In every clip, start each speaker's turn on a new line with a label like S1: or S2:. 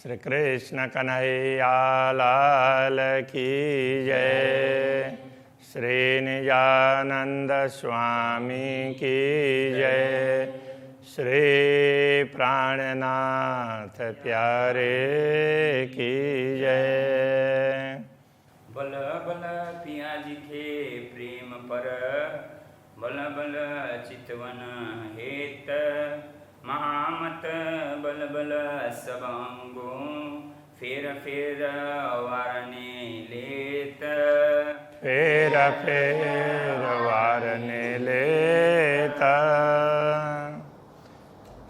S1: श्री कृष्ण कन्हैया लाल की जय। श्री निजानंद स्वामी की जय। श्री प्राणनाथ प्यारे की जय।
S2: बल बल पियाजी थे प्रेम पर, बल बल चितवन हेत, महामत बल बल सब अंगो, फेर फेर वारने लेत,
S1: फेर फेर वारने लेता।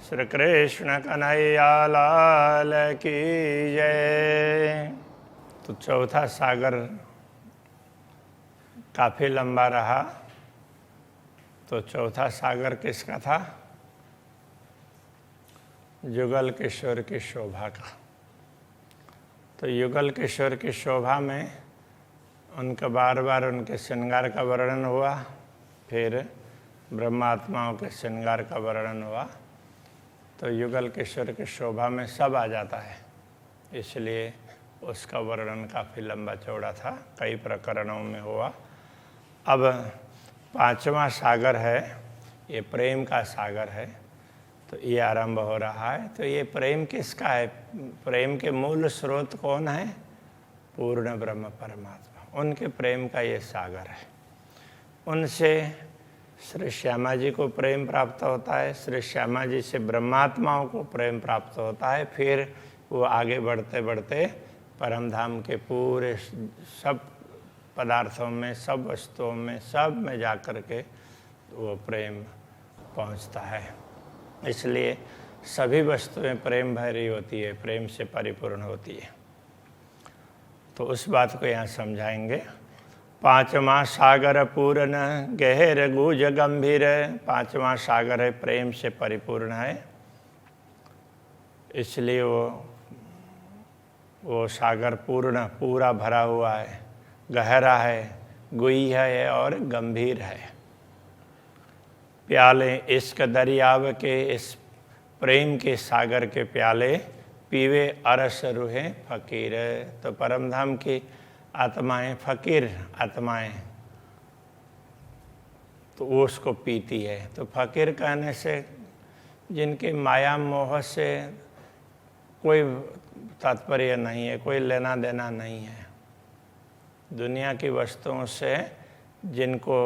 S1: श्री कृष्ण कन्हैया लाल की जय। तो चौथा सागर काफी लंबा रहा। तो चौथा सागर किसका था? युगल किशोर की शोभा का। तो युगल किशोर की शोभा में उनका बार बार उनके श्रृंगार का वर्णन हुआ, फिर ब्रह्मात्माओं के श्रृंगार का वर्णन हुआ। तो युगल किशोर की शोभा में सब आ जाता है, इसलिए उसका वर्णन काफ़ी लंबा चौड़ा था, कई प्रकरणों में हुआ। अब पांचवा सागर है, ये प्रेम का सागर है। तो ये आरंभ हो रहा है। तो ये प्रेम किसका है? प्रेम के मूल स्रोत कौन है? पूर्ण ब्रह्म परमात्मा। उनके प्रेम का ये सागर है। उनसे श्री श्यामा जी को प्रेम प्राप्त होता है, श्री श्यामा जी से ब्रह्मात्माओं को प्रेम प्राप्त होता है। फिर वो आगे बढ़ते बढ़ते परम धाम के पूरे सब पदार्थों में, सब वस्तुओं में, सब में जा कर के वो प्रेम पहुंचता है। इसलिए सभी वस्तुएं प्रेम भरी होती है, प्रेम से परिपूर्ण होती है। तो उस बात को यहाँ समझाएंगे। पांचवा सागर पूर्ण गहर गुज गंभीर। पांचवा सागर है, प्रेम से परिपूर्ण है, इसलिए वो सागर पूर्ण पूरा भरा हुआ है, गहरा है, गुई है और गंभीर है। प्याले इश्क दरियाव के, इस प्रेम के सागर के प्याले पीवे अरस रूहे फकीर। तो परमधाम की आत्माएं फकीर आत्माएं, तो वो उसको पीती है। तो फकीर कहने से जिनके माया मोह से कोई तात्पर्य नहीं है, कोई लेना देना नहीं है, दुनिया की वस्तुओं से जिनको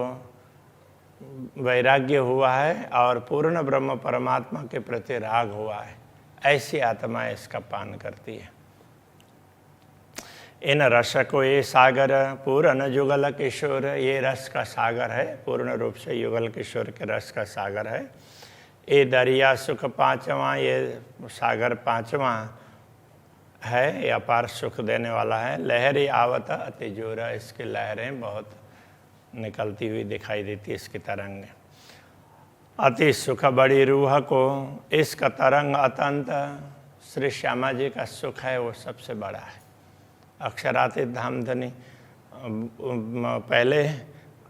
S1: वैराग्य हुआ है और पूर्ण ब्रह्म परमात्मा के प्रति राग हुआ है, ऐसी आत्माएं इसका पान करती है। इन रस को ये सागर पूर्ण युगल किशोर, ये रस का सागर है, पूर्ण रूप से युगल किशोर के रस का सागर है। ये दरिया सुख पांचवा, ये सागर पांचवा है, ये अपार सुख देने वाला है। लहरी आवत अति जोर, इसकी लहरें बहुत निकलती हुई दिखाई देती है, इसकी तरंग। अति सुख बड़ी रूह को, इसका तरंग अतंत। श्री श्यामा जी का सुख है वो सबसे बड़ा है। अक्षरातीत धामधनी, पहले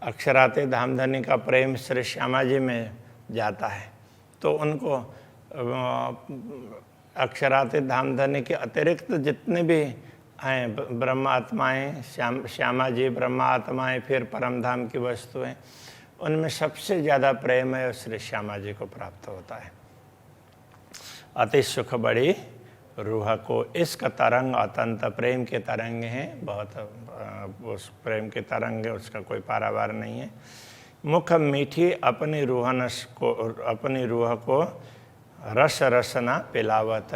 S1: अक्षरातीत धामधनी का प्रेम श्री श्यामा जी में जाता है, तो उनको अक्षरातीत धामधनी के अतिरिक्त जितने भी हैं ब्रह्मात्माएं, श्यामा जी ब्रह्मात्माएं, फिर परमधाम की वस्तुएं, उनमें सबसे ज़्यादा प्रेम है श्री श्यामा जी को प्राप्त होता है। अति सुख बड़ी रूह को, इसका तरंग अतंत, प्रेम के तरंग हैं बहुत, उस प्रेम के तरंग है, उसका कोई पारावार नहीं है। मुख मीठी अपनी रूहनस को, अपनी रूह को रस रसना पिलावत।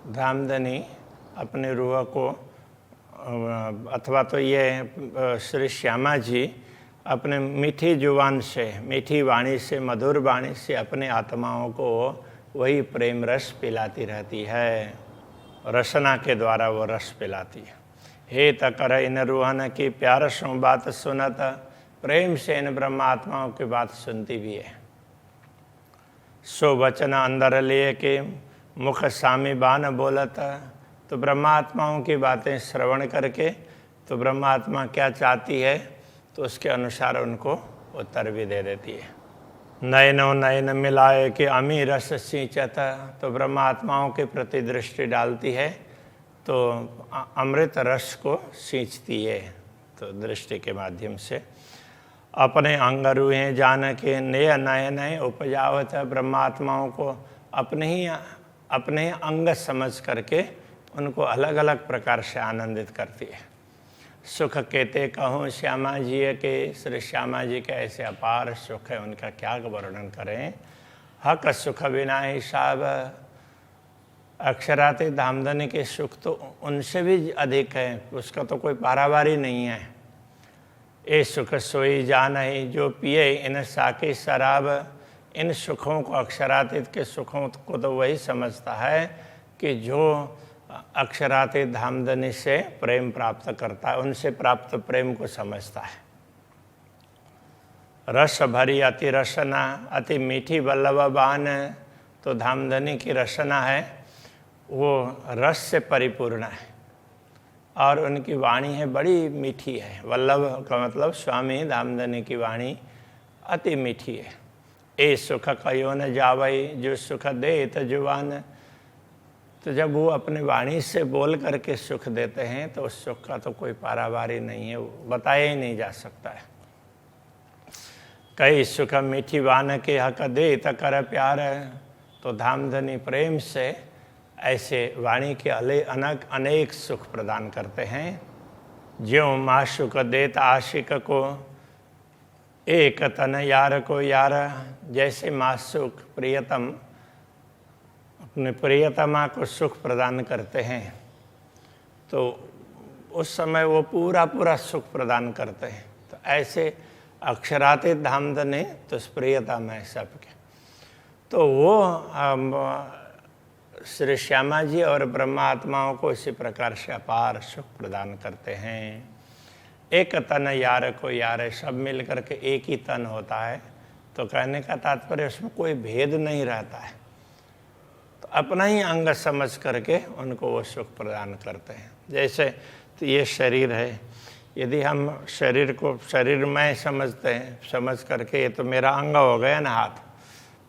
S1: धामधनी अपनी रूह को, अथवा तो ये श्री श्यामा जी अपने मीठी जुबान से, मीठी वाणी से, मधुर वाणी से अपने आत्माओं को वही प्रेम रस पिलाती रहती है। रसना के द्वारा वो रस पिलाती है। हे तकर इन रूहन की प्यार सो बात सुनत, प्रेम से इन ब्रह्मात्माओं की बात सुनती भी है। सो वचन अंदर लिए के मुख सामी बान बोलत। तो ब्रह्मात्माओं की बातें श्रवण करके तो ब्रह्मात्मा क्या चाहती है तो उसके अनुसार उनको उत्तर भी दे देती है। नयनो नयन मिलाए कि अमी रस सिंचत, तो ब्रह्मात्माओं के प्रति दृष्टि डालती है तो अमृत रस को सींचती है। तो दृष्टि के माध्यम से अपने अंग रूहे जान के नए नए नए उपजावत, ब्रह्मात्माओं को अपने अंग समझ करके उनको अलग अलग प्रकार से आनंदित करती है। सुख कहते कहूँ श्यामा जी के, श्री श्यामा जी के ऐसे अपार सुख है, उनका क्या वर्णन करें। हक सुख बिना हिसाब, अक्षराते धामधनी के सुख तो उनसे भी अधिक है, उसका तो कोई पारावारी नहीं है। ए सुख सोई जान है जो पिए इन साके शराब, इन सुखों को, अक्षरातीत के सुखों को तो वही समझता है कि जो अक्षरातीत धामधनी से प्रेम प्राप्त करता है, उनसे प्राप्त प्रेम को समझता है। रस भरी अति रसना, अति मीठी वल्लभ बान, तो धामधनी की रसना है वो रस से परिपूर्ण है और उनकी वाणी है बड़ी मीठी है। वल्लभ का मतलब स्वामी धामधनी की वाणी अति मीठी है। ए सुख कयो न जावई, जो सुख दे तजुबान, तो जब वो अपने वाणी से बोल करके सुख देते हैं तो उस सुख का तो कोई पारावारी नहीं है, बताया ही नहीं जा सकता है। कई सुख मीठी वान के हक दे त कर प्यार, तो धामधनी प्रेम से ऐसे वाणी के अनेक सुख प्रदान करते हैं। ज्यों माशुक देत आशिक को, एक तन यार को यार, जैसे माशुक प्रियतम अपने प्रियतमा को सुख प्रदान करते हैं तो उस समय वो पूरा सुख प्रदान करते हैं। तो ऐसे अक्षरातीत धामधनी तो प्रियतम है सबके। तो वो श्री श्यामा जी और ब्रह्मात्माओं को इसी प्रकार से अपार सुख प्रदान करते हैं। एक तन यार को यार, सब मिल करके एक ही तन होता है। तो कहने का तात्पर्य उसमें कोई भेद नहीं रहता है, तो अपना ही अंग समझ करके उनको वो सुख प्रदान करते हैं। जैसे तो ये शरीर है, यदि हम शरीर को शरीरमय समझते हैं, समझ करके ये तो मेरा अंग हो गया ना हाथ,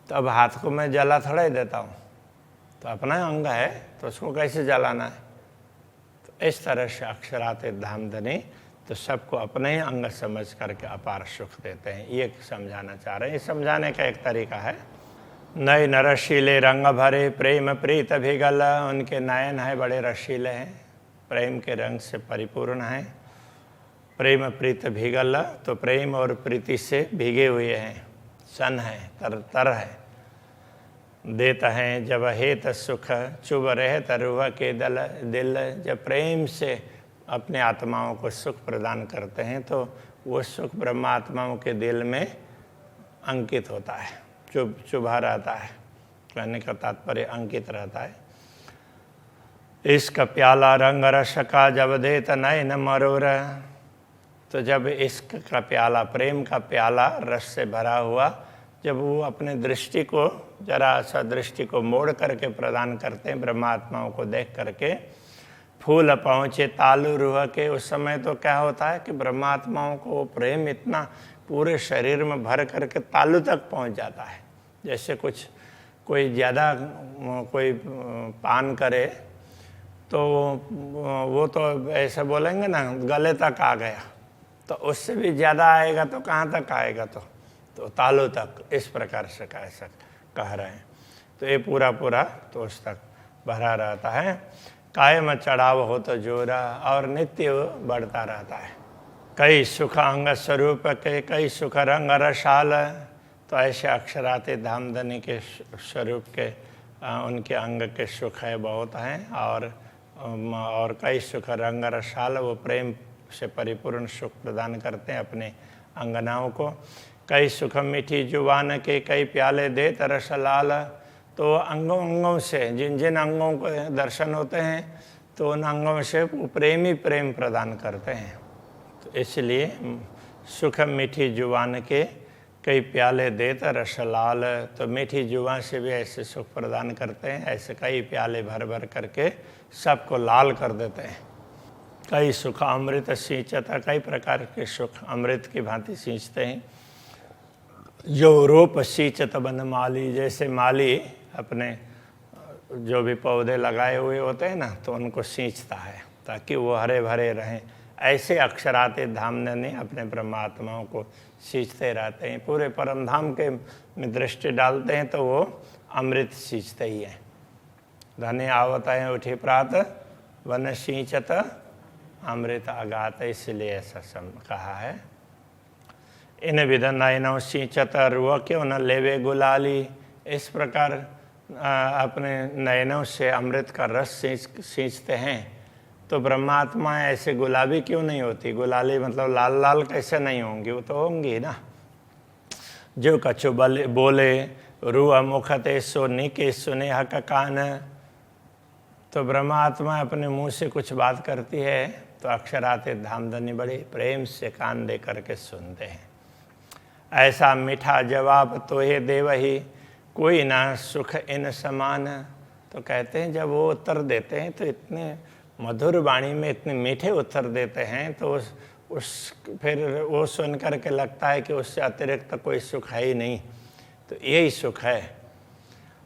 S1: तो अब हाथ को मैं जला थोड़ा ही देता हूँ, तो अपना अंग है तो उसको कैसे जलाना है। तो इस तरह से अक्षरातीत धामधनी तो सबको अपने ही अंग समझ करके अपार सुख देते हैं, ये समझाना चाह रहे हैं। ये समझाने का एक तरीका है। नयन रशीले रंग भरे प्रेम प्रीत भिगल, उनके नयन है बड़े रशीले हैं, प्रेम के रंग से परिपूर्ण हैं। प्रेम प्रीत भिगल, तो प्रेम और प्रीति से भीगे हुए हैं, सन है, तर है। देता है जब हेत सुख, चुभ रहे तरुह के दिल, जब प्रेम से अपने आत्माओं को सुख प्रदान करते हैं तो वो सुख ब्रह्मा आत्माओं के दिल में अंकित होता है, चुभा रहता है। कहने का तात्पर्य अंकित रहता है। इश्क प्याला रंग रस का जब देत नयन मरोर, तो जब इश्क का प्याला, प्रेम का प्याला रस से भरा हुआ, जब वो अपने दृष्टि को जरा सा दृष्टि को मोड़ करके प्रदान करते हैं ब्रह्मात्माओं को देख करके, फूल पहुँचे तालु रूह के, उस समय तो क्या होता है कि ब्रह्मात्माओं को प्रेम इतना पूरे शरीर में भर करके तालु तक पहुँच जाता है। जैसे कोई ज़्यादा कोई पान करे तो वो तो ऐसे बोलेंगे ना गले तक आ गया, तो उससे भी ज़्यादा आएगा तो कहाँ तक आएगा, तो तालु तक, इस प्रकार से कह रहे हैं। तो ये पूरा तो उस तक भरा रहता है। कायम चढ़ाव हो तो जोरा, और नित्य बढ़ता रहता है। कई सुख अंग स्वरूप के, कई सुख रंग रसाल, तो ऐसे अक्षरातीत धामधनी के स्वरूप के उनके अंग के सुख है बहुत हैं, और कई सुख रंग रसाल, वो प्रेम से परिपूर्ण सुख प्रदान करते हैं अपने अंगनाओं को। कई सुख मीठी जुबान के, कई प्याले दे तरस लाल, तो अंगों से जिन जिन अंगों को दर्शन होते हैं तो उन अंगों से प्रेम ही प्रेम प्रदान करते हैं। तो इसलिए सुख मीठी जुबान के, कई प्याले देता रस लाल, तो मीठी जुबान से भी ऐसे सुख प्रदान करते हैं, ऐसे कई प्याले भर भर करके सबको लाल कर देते हैं। कई सुख अमृत सींचता, कई प्रकार के सुख अमृत की भांति सींचते हैं। जो रोप सींचत बन माली, जैसे माली अपने जो भी पौधे लगाए हुए होते हैं ना, तो उनको सींचता है ताकि वो हरे भरे रहें, ऐसे अक्षराते धामधनी अपने ब्रह्मात्माओं को सींचते रहते हैं। पूरे परम धाम के में दृष्टि डालते हैं तो वो अमृत सींचते ही हैं। धन्य आवत है उठी प्रात वन सींचत अमृत अगात, इसलिए ऐसा कहा है। इन विधन नयनों सींचत रुआ क्यों न लेवे गुलाली, इस प्रकार अपने नयनों से अमृत का रस सींचते हैं तो ब्रह्मात्मा ऐसे गुलाबी क्यों नहीं होती? गुलाली मतलब लाल लाल कैसे नहीं होंगी? वो तो होंगी ना। जो कछु बोले रुआ मुखते सोनी के सुने हक कान, तो ब्रह्मात्मा अपने मुंह से कुछ बात करती है तो अक्षराते धामधनी बड़े प्रेम से कान दे करके सुनते हैं। ऐसा मीठा जवाब तो हे देवही, कोई ना सुख इन समान, तो कहते हैं जब वो उत्तर देते हैं तो इतने मधुर वाणी में इतने मीठे उत्तर देते हैं तो फिर वो सुन कर के लगता है कि उससे अतिरिक्त कोई सुख है ही नहीं, तो यही सुख है।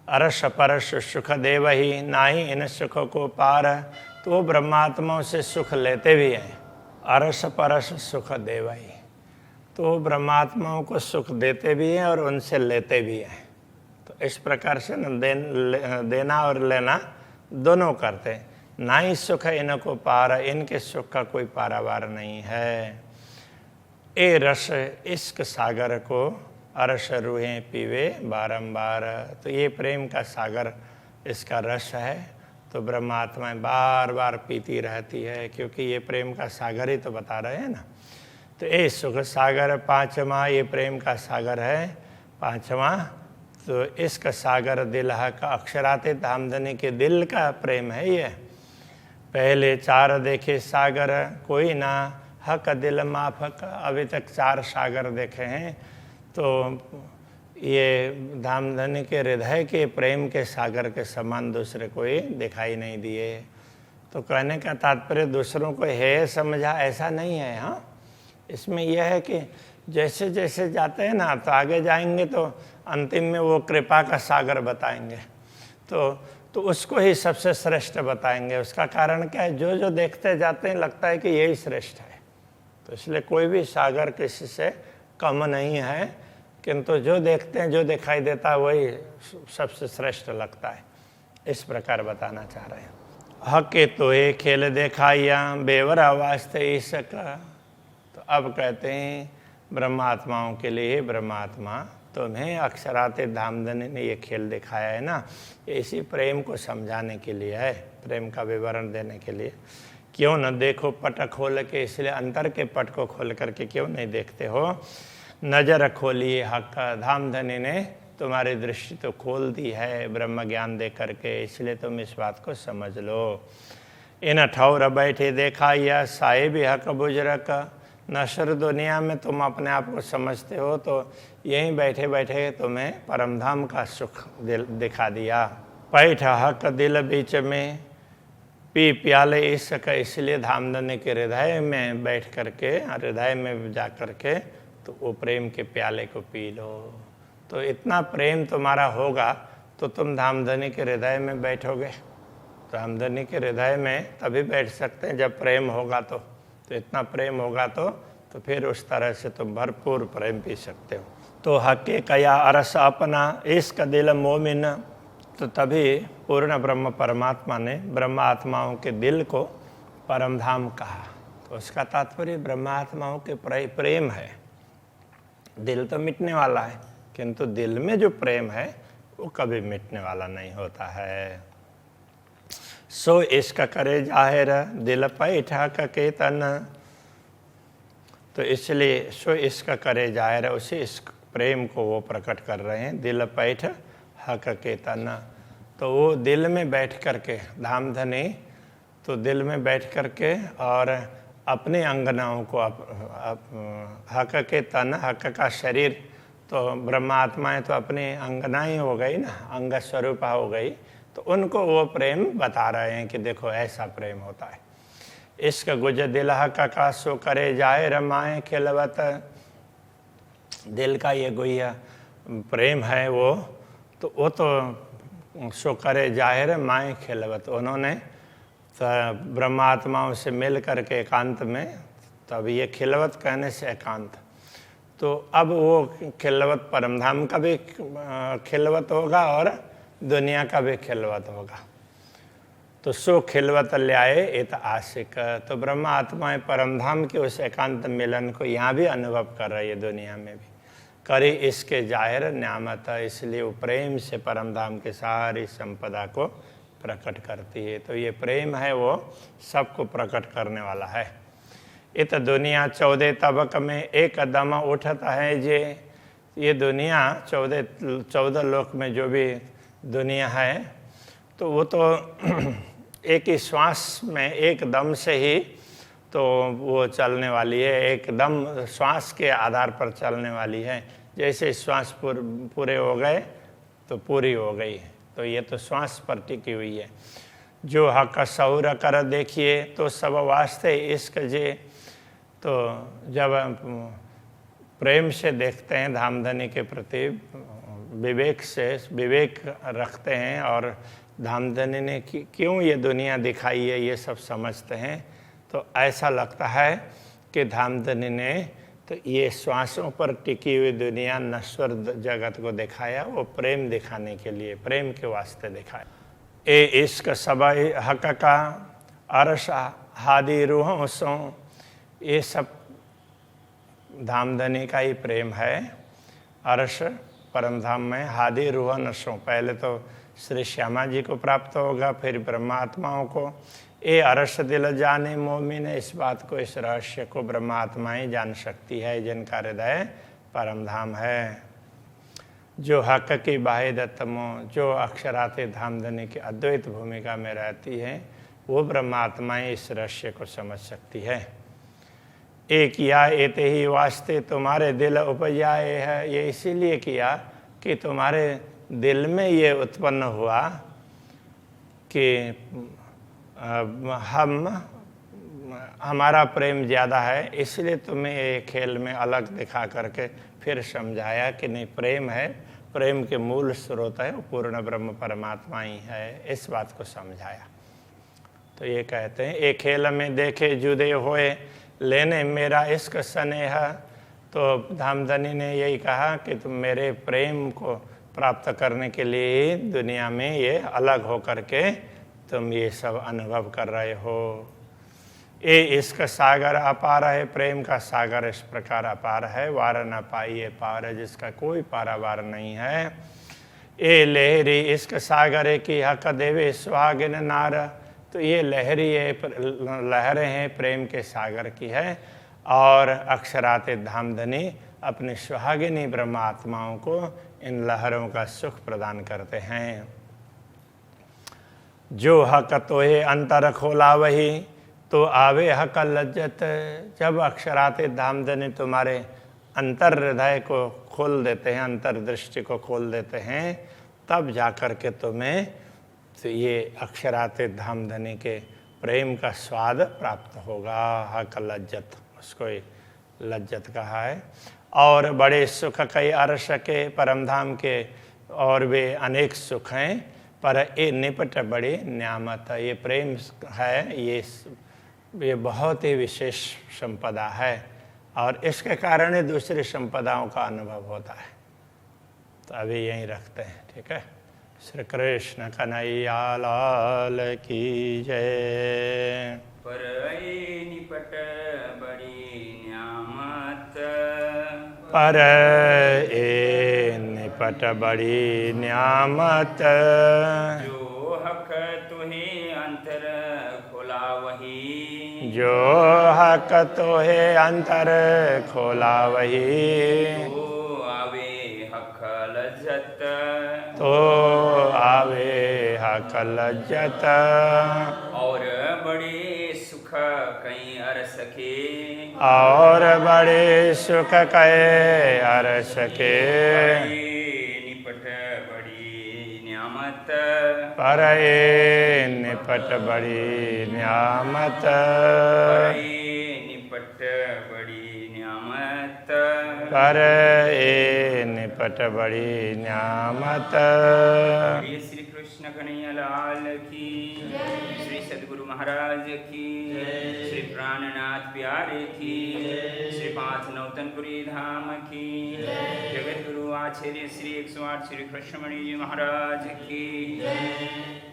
S1: अरस परस सुख देव ही, ना ही इन सुख को पार, तो वो ब्रह्मात्माओं से सुख लेते भी हैं। अरस परस सुख देव ही, तो ब्रह्मात्माओं को सुख देते भी हैं और उनसे लेते भी हैं। तो इस प्रकार से देना और लेना दोनों करते हैं। ना ही सुख इनको पार, इनके सुख का कोई पारावार नहीं है। ए रस इश्क सागर को अरस रूहें पीवे बारंबार, तो ये प्रेम का सागर इसका रस है, तो ब्रह्मात्माएं बार बार पीती रहती है, क्योंकि ये प्रेम का सागर ही तो बता रहे हैं ना। तो ये सुख सागर पांचवा, ये प्रेम का सागर है पांचवा। तो इश्क सागर दिल का अक्षराते धामधनी के दिल का प्रेम है ये। पहले चार देखे सागर कोई ना, हक दिल माफक, अभी तक चार सागर देखे हैं, तो ये धामधनी के हृदय के प्रेम के सागर के समान दूसरे कोई दिखाई नहीं दिए। तो कहने का तात्पर्य दूसरों को है समझा ऐसा नहीं है। हाँ, इसमें यह है कि जैसे जैसे जाते हैं ना तो आगे जाएंगे तो अंतिम में वो कृपा का सागर बताएंगे, तो उसको ही सबसे श्रेष्ठ बताएंगे। उसका कारण क्या है? जो जो देखते जाते हैं लगता है कि यही श्रेष्ठ है, तो इसलिए कोई भी सागर किसी से कम नहीं है, किंतु जो देखते हैं जो दिखाई देता है वही सबसे श्रेष्ठ लगता है। इस प्रकार बताना चाह रहे हैं। हक के तो ये खेल देखाइया बेवरा वास्ते इसका, तो अब कहते हैं ब्रह्मात्माओं के लिए, ब्रह्मात्मा तुम्हें अक्षराते धामधनी ने ये खेल दिखाया है ना, ये इसी प्रेम को समझाने के लिए है, प्रेम का विवरण देने के लिए। क्यों न देखो पट खोल के, इसलिए अंतर के पट को खोल करके क्यों नहीं देखते हो? नजर खोलिए हक, धामधनी ने तुम्हारी दृष्टि तो खोल दी है ब्रह्म ज्ञान दे करके, इसलिए तुम इस बात को समझ लो। इन ठौर बैठे देखा या साहिब हक बुजरक, नश्वर दुनिया में तुम अपने आप को समझते हो, तो यहीं बैठे बैठे तुम्हें परमधाम का सुख दिखा दिया। पैठ हक दिल बीच में पी प्याले इसक, इसलिए धामधनी के हृदय में बैठ करके, हृदय में जा करके तो वो प्रेम के प्याले को पी लो। तो इतना प्रेम तुम्हारा होगा तो तुम धामधनी के हृदय में बैठोगे। धामधनी के हृदय में तभी बैठ सकते हैं जब प्रेम होगा, तो इतना प्रेम होगा तो फिर उस तरह से तुम भरपूर प्रेम पी सकते हो। तो हके कया अरस अपना इश्क दिल मोमिन, तो तभी पूर्ण ब्रह्म परमात्मा ने ब्रह्मात्माओं के दिल को परमधाम कहा। तो उसका तात्पर्य ब्रह्मात्माओं के प्रेम है। दिल तो मिटने वाला है, किंतु दिल में जो प्रेम है वो कभी मिटने वाला नहीं होता है। सो इश्क करे जाहिर दिल पैठा के तन, तो इसलिए सो इश्क करे जाहिर, उसी इश्क प्रेम को वो प्रकट कर रहे हैं। दिल पैठ हक के तन, तो वो दिल में बैठ करके धामधनी, तो दिल में बैठ करके और अपने अंगनाओं को हक के तन, हक का शरीर, तो ब्रह्मात्माएं तो अपनी अंगना ही हो गई ना, अंग स्वरूपा हो गई, तो उनको वो प्रेम बता रहे हैं कि देखो ऐसा प्रेम होता है। इश्क गुज दिल हक का सो करे जाए रमाए खिलवत, दिल का ये गुह्य प्रेम है वो तो सो करे जाहिर माए खिलवत। उन्होंने ब्रह्मात्माओं से मिल करके एकांत में, तब ये खिलवत कहने से एकांत, तो अब वो खिलवत परमधाम का भी खिलवत होगा और दुनिया का भी खिलवत होगा। तो सो खिलवत ल्याए इत आशिक, तो ब्रह्मा आत्माएं परमधाम के उस एकांत मिलन को यहाँ भी अनुभव कर रही है, दुनिया में भी करी इसके जाहिर न्यामत, इसलिए वो प्रेम से परमधाम की सारी संपदा को प्रकट करती है। तो ये प्रेम है वो सबको प्रकट करने वाला है। इत दुनिया 14 तबक में एक दम उठता है जे, ये दुनिया 14 लोक में जो भी दुनिया है तो वो तो एक ही श्वास में एक दम से ही तो वो चलने वाली है, एकदम श्वास के आधार पर चलने वाली है। जैसे श्वास पूरे हो गए तो पूरी हो गई, तो ये तो श्वास पर टिकी हुई है। जो हक सौर कर देखिए तो सब वास्ते इश्क जे, तो जब प्रेम से देखते हैं धामधनी के प्रति, विवेक रखते हैं और धामधनी ने क्यों ये दुनिया दिखाई है ये सब समझते हैं, तो ऐसा लगता है कि धामधनी ने तो ये श्वासों पर टिकी हुई दुनिया नश्वर जगत को दिखाया, वो प्रेम दिखाने के लिए, प्रेम के वास्ते दिखाया। ए इश्क सब हक का अरश हादी रूहों सो, ये सब धामधनी का ही प्रेम है। अरश परमधाम में हादी रूह नशों, पहले तो श्री श्यामा जी को प्राप्त होगा, फिर ब्रह्मात्माओं को। ए अरश दिल जाने मोमिन, इस बात को, इस रहस्य को ब्रह्मात्माएं जान सकती है जिनका हृदय परमधाम है। जो हक की बाहिदतमो, जो अक्षराते धामधनी की अद्वैत भूमिका में रहती है, वो ब्रह्मात्माएं इस रहस्य को समझ सकती है। एक किया एते ही वास्ते तुम्हारे दिल उपजाए है, ये इसीलिए किया कि तुम्हारे दिल में ये उत्पन्न हुआ कि हमारा प्रेम ज़्यादा है, इसलिए तुम्हें ये खेल में अलग दिखा करके फिर समझाया कि नहीं, प्रेम है, प्रेम के मूल स्रोत है वो पूर्ण ब्रह्म परमात्मा ही है, इस बात को समझाया। तो ये कहते हैं एक खेल में देखे जुदे होए लेने मेरा इश्क स्नेह, तो धामधनी ने यही कहा कि तुम मेरे प्रेम को प्राप्त करने के लिए दुनिया में ये अलग हो करके तुम ये सब अनुभव कर रहे हो। ये इश्क सागर अपार है, प्रेम का सागर इस प्रकार अपार है, वार न पाइए पार, जिसका कोई पारावार नहीं है। ये लहरी इश्क सागर की हक देवे सुहागिन नार, तो ये लहरें हैं प्रेम के सागर की है, और अक्षराते धामधनी अपनी सुहागिनी ब्रह्मात्माओं को इन लहरों का सुख प्रदान करते हैं। जो हक तोहे अंतर खोला वही तो आवे हक लज्जत, जब अक्षराते धामधनी तुम्हारे अंतर हृदय को खोल देते हैं, अंतर दृष्टि को खोल देते हैं, तब जाकर के तुम्हें तो ये अक्षराते धामधनी के प्रेम का स्वाद प्राप्त होगा। हक लज्जत, उसको लज्जत कहा है। और बड़े सुख कई अर्श के परमधाम के, और वे अनेक सुख हैं, पर ये निपट बड़ी न्यामत, ये प्रेम है, ये बहुत ही विशेष संपदा है, और इसके कारण ही दूसरी संपदाओं का अनुभव होता है। तो अभी यहीं रखते हैं, ठीक है। श्री कृष्ण कन्हैया लाल की जय।
S2: पर निपट बड़ी न्यामत,
S1: पर ए निपट बड़ी न्यामत,
S2: जो हक तुहे अंतर खोला वही,
S1: जो हक तोहे अंतर खोला वही,
S2: तो आवे हक लज्जत,
S1: तो आवे हक लज्जत।
S2: और बड़े सुख कई अरस के,
S1: और बड़े सुख कहे अरस के,
S2: निपट बड़ी न्यामत,
S1: पर ए निपट बड़ी न्यामत,
S2: निपट बड़ी न्यामत।
S1: पर ए निपट बड़ी न्यामत।
S2: बोलिए श्री कृष्ण कन्हैया लाल की, श्री सद्गुरु महाराज की, श्री प्राणनाथ प्यारे की, श्री पांच नौतनपुरी धाम की, जगत गुरु आचार्य श्री 108 श्री कृष्णमणि जी महाराज की।